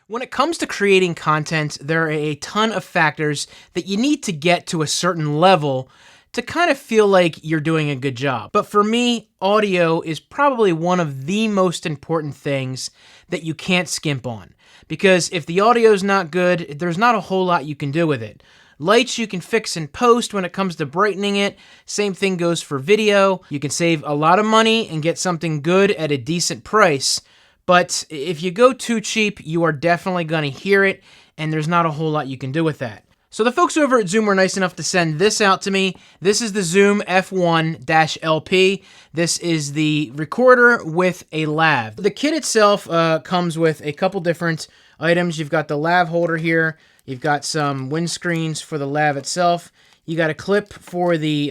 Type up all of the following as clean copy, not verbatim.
When it comes to creating content, there are a ton of factors that you need to get to a certain level to kind of feel like you're doing a good job. But for me, audio is probably one of the most important things that you can't skimp on. Because if the audio is not good, there's not a whole lot you can do with it. Lights you can fix in post when it comes to brightening it. Same thing goes for video. You can save a lot of money and get something good at a decent price. But if you go too cheap, you are definitely going to hear it, and there's not a whole lot you can do with that. So the folks over at Zoom were nice enough to send this out to me. This is the Zoom F1-LP. This is the recorder with a lav. The kit itself comes with a couple different items. You've got the lav holder here. You've got some windscreens for the lav itself. You got a clip for the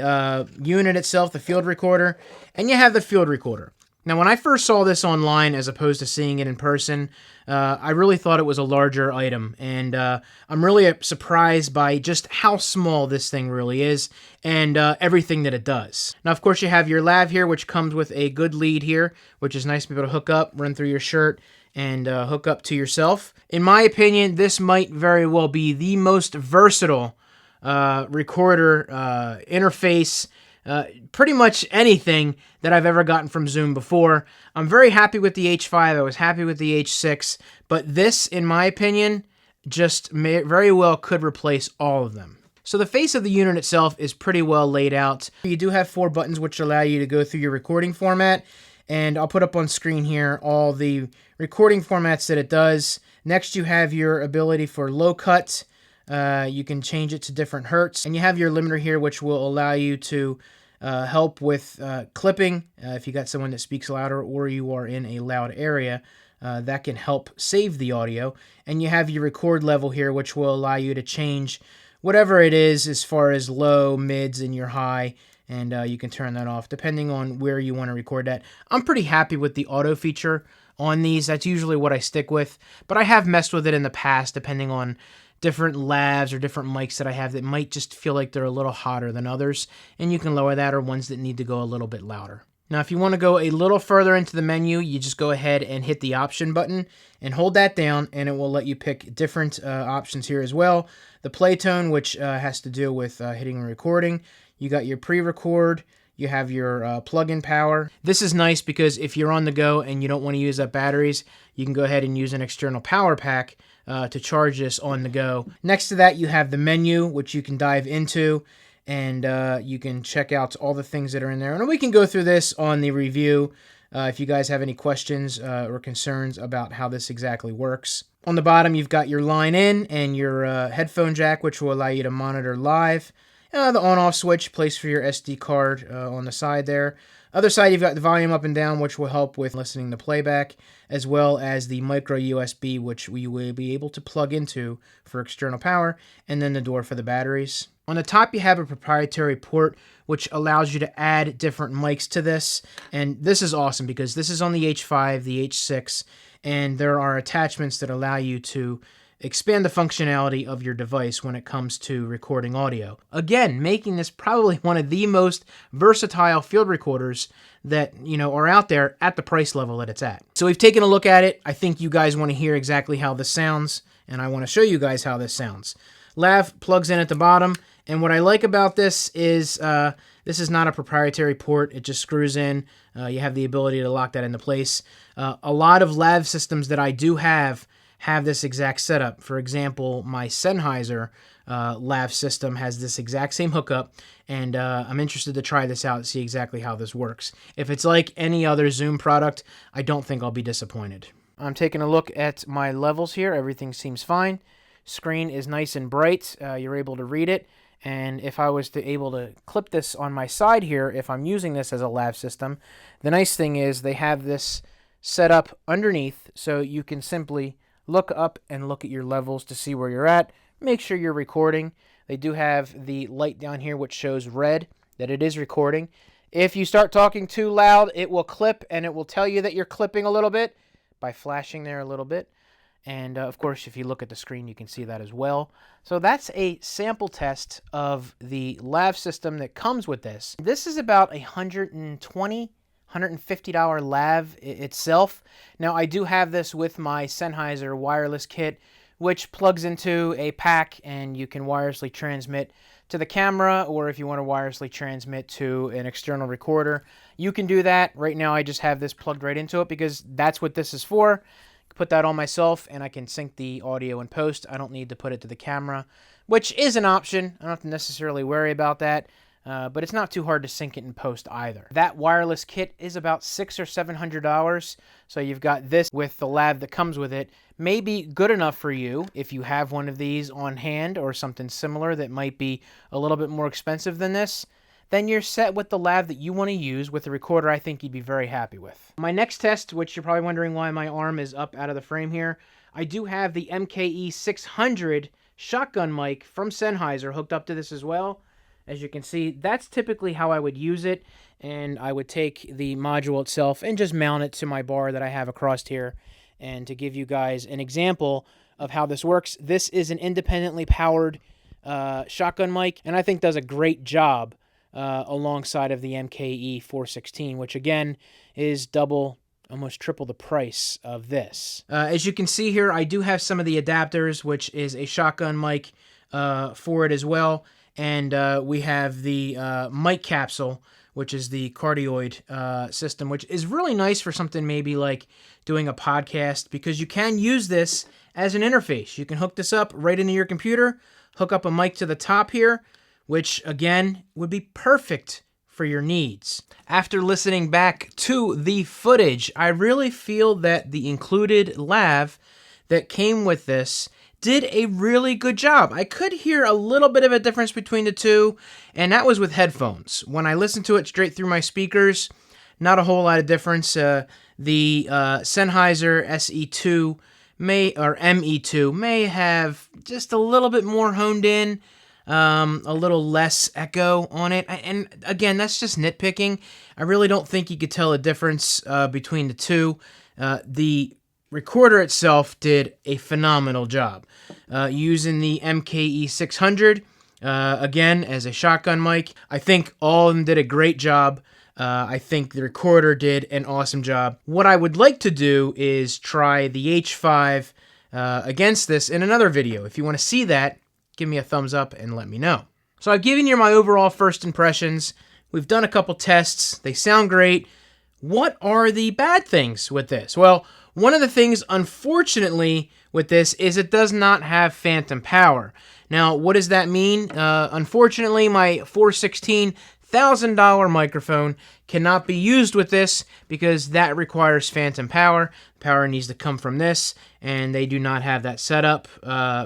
unit itself, the field recorder, and you have the field recorder. Now, when I first saw this online as opposed to seeing it in person, I really thought it was a larger item, and I'm really surprised by just how small this thing really is and everything that it does. Now, of course, you have your lav here, which comes with a good lead here, which is nice to be able to hook up, run through your shirt, and hook up to yourself. In my opinion, this might very well be the most versatile recorder interface, pretty much anything that I've ever gotten from Zoom before. I'm very happy with the H5. I was happy with the H6, but this, in my opinion, just very well could replace all of them. So the face of the unit itself is pretty well laid out. You do have 4 buttons which allow you to go through your recording format, and I'll put up on screen here all the recording formats that it does. Next, you have your ability for low cut. You can change it to different hertz, and you have your limiter here, which will allow you to help with clipping. If you got someone that speaks louder or you are in a loud area, that can help save the audio. And you have your record level here, which will allow you to change whatever it is as far as low, mids, and your high, and you can turn that off depending on where you want to record that. I'm pretty happy with the auto feature on these. That's usually what I stick with, but I have messed with it in the past depending on different lavs or different mics that I have that might just feel like they're a little hotter than others, and you can lower that, or ones that need to go a little bit louder. Now, if you want to go a little further into the menu, you just go ahead and hit the option button and hold that down, and it will let you pick different options here as well. The play tone, which has to do with hitting and recording. You got your pre-record. You have your plug-in power. This is nice because if you're on the go and you don't want to use up batteries, you can go ahead and use an external power pack to charge this on the go. Next to that, you have the menu, which you can dive into, and you can check out all the things that are in there. And we can go through this on the review if you guys have any questions or concerns about how this exactly works. On the bottom, you've got your line in and your headphone jack, which will allow you to monitor live. The on-off switch, place for your SD card on the side there. Other side, you've got the volume up and down, which will help with listening to playback, as well as the micro USB, which we will be able to plug into for external power, and then the door for the batteries. On the top, you have a proprietary port, which allows you to add different mics to this, and this is awesome because this is on the H5, the H6, and there are attachments that allow you to expand the functionality of your device when it comes to recording audio. Again, making this probably one of the most versatile field recorders that, are out there at the price level that it's at. So we've taken a look at it. I think you guys want to hear exactly how this sounds, and I want to show you guys how this sounds. Lav plugs in at the bottom, and what I like about this is this is not a proprietary port. It just screws in. You have the ability to lock that into place. A lot of lav systems that I do have this exact setup. For example, my Sennheiser lav system has this exact same hookup, and I'm interested to try this out and see exactly how this works. If it's like any other Zoom product, I don't think I'll be disappointed. I'm taking a look at my levels here. Everything seems fine. Screen is nice and bright. You're able to read it. And if I was able to clip this on my side here, if I'm using this as a lav system, the nice thing is they have this set up underneath, so you can simply look up and look at your levels to see where you're at. Make sure you're recording. They do have the light down here which shows red, that it is recording. If you start talking too loud, it will clip, and it will tell you that you're clipping a little bit by flashing there a little bit. And of course, if you look at the screen, you can see that as well. So that's a sample test of the lav system that comes with this. This is about $120, $150 lav itself. Now, I do have this with my Sennheiser wireless kit, which plugs into a pack, and you can wirelessly transmit to the camera, or if you want to wirelessly transmit to an external recorder, you can do that. Right now, I just have this plugged right into it because that's what this is for. Put that on myself, and I can sync the audio in post. I don't need to put it to the camera, which is an option. I don't have to necessarily worry about that. But it's not too hard to sync it in post either. That wireless kit is about $600 or $700, so you've got this with the lav that comes with it. May be good enough for you if you have one of these on hand or something similar that might be a little bit more expensive than this. Then you're set with the lav that you want to use with the recorder I think you'd be very happy with. My next test, which you're probably wondering why my arm is up out of the frame here, I do have the MKE 600 shotgun mic from Sennheiser hooked up to this as well. As you can see, that's typically how I would use it, and I would take the module itself and just mount it to my bar that I have across here. And to give you guys an example of how this works, this is an independently powered shotgun mic, and I think does a great job alongside of the MKE 416, which again is double, almost triple the price of this. As you can see here, I do have some of the adapters, which is a shotgun mic for it as well. And we have the mic capsule, which is the cardioid system, which is really nice for something maybe like doing a podcast, because you can use this as an interface. You can hook this up right into your computer, hook up a mic to the top here, which again would be perfect for your needs. After listening back to the footage, I really feel that the included lav that came with this did a really good job. I could hear a little bit of a difference between the two, and that was with headphones. When I listened to it straight through my speakers, not a whole lot of difference. The Sennheiser SE2 ME2 may have just a little bit more honed in, a little less echo on it. And again, that's just nitpicking. I really don't think you could tell a difference between the two. The recorder itself did a phenomenal job. Using the MKE 600, again, as a shotgun mic, I think all of them did a great job. I think the recorder did an awesome job. What I would like to do is try the H5 against this in another video. If you want to see that, give me a thumbs up and let me know. So I've given you my overall first impressions. We've done a couple tests. They sound great. What are the bad things with this? Well, one of the things, unfortunately, with this is it does not have phantom power. Now, what does that mean? Unfortunately, my $416,000 microphone cannot be used with this because that requires phantom power. Power needs to come from this, and they do not have that set up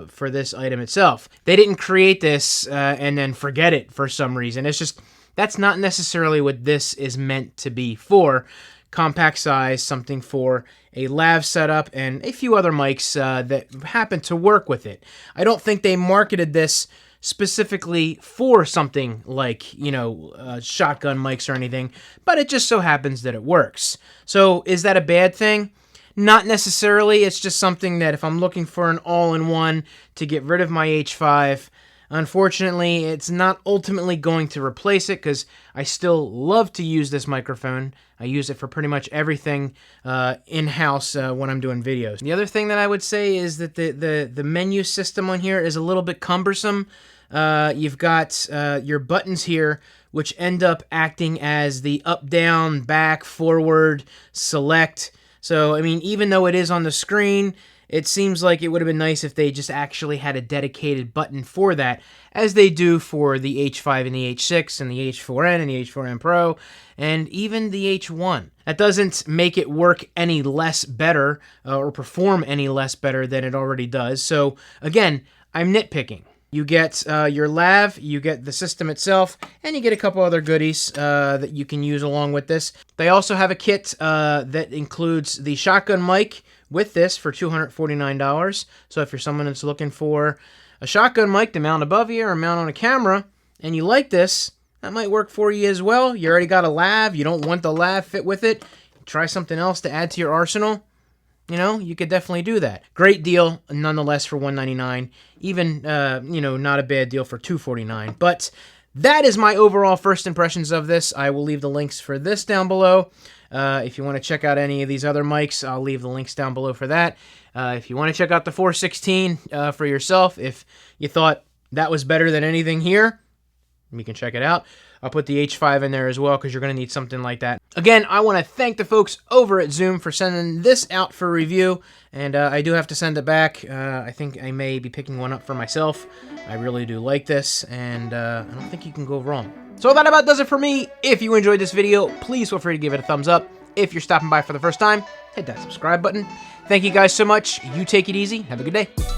for this item itself. They didn't create this and then forget it for some reason. It's just, that's not necessarily what this is meant to be for. Compact size, something for a lav setup, and a few other mics that happen to work with it. I don't think they marketed this specifically for something like, shotgun mics or anything, but it just so happens that it works. So is that a bad thing? Not necessarily. It's just something that if I'm looking for an all-in-one to get rid of my H5, unfortunately, it's not ultimately going to replace it because I still love to use this microphone. I use it for pretty much everything in-house when I'm doing videos. The other thing that I would say is that the menu system on here is a little bit cumbersome. You've got your buttons here, which end up acting as the up, down, back, forward, select. So, I mean, even though it is on the screen, it seems like it would have been nice if they just actually had a dedicated button for that, as they do for the H5 and the H6 and the H4n and the H4n Pro, and even the H1. That doesn't make it work any less better or perform any less better than it already does. So, again, I'm nitpicking. You get your lav, you get the system itself, and you get a couple other goodies that you can use along with this. They also have a kit that includes the shotgun mic with this for $249. So if you're someone that's looking for a shotgun mic to mount above you or mount on a camera, and you like this, that might work for you as well. You already got a lav, you don't want the lav fit with it, try something else to add to your arsenal. You could definitely do that. Great deal, nonetheless, for $199. Even, not a bad deal for $249. But that is my overall first impressions of this. I will leave the links for this down below. If you want to check out any of these other mics, I'll leave the links down below for that. If you want to check out the 416 for yourself, if you thought that was better than anything here, you can check it out. I'll put the H5 in there as well because you're going to need something like that. Again, I want to thank the folks over at Zoom for sending this out for review, and I do have to send it back. I think I may be picking one up for myself. I really do like this, and I don't think you can go wrong. So that about does it for me. If you enjoyed this video, please feel free to give it a thumbs up. If you're stopping by for the first time, hit that subscribe button. Thank you guys so much. You take it easy. Have a good day.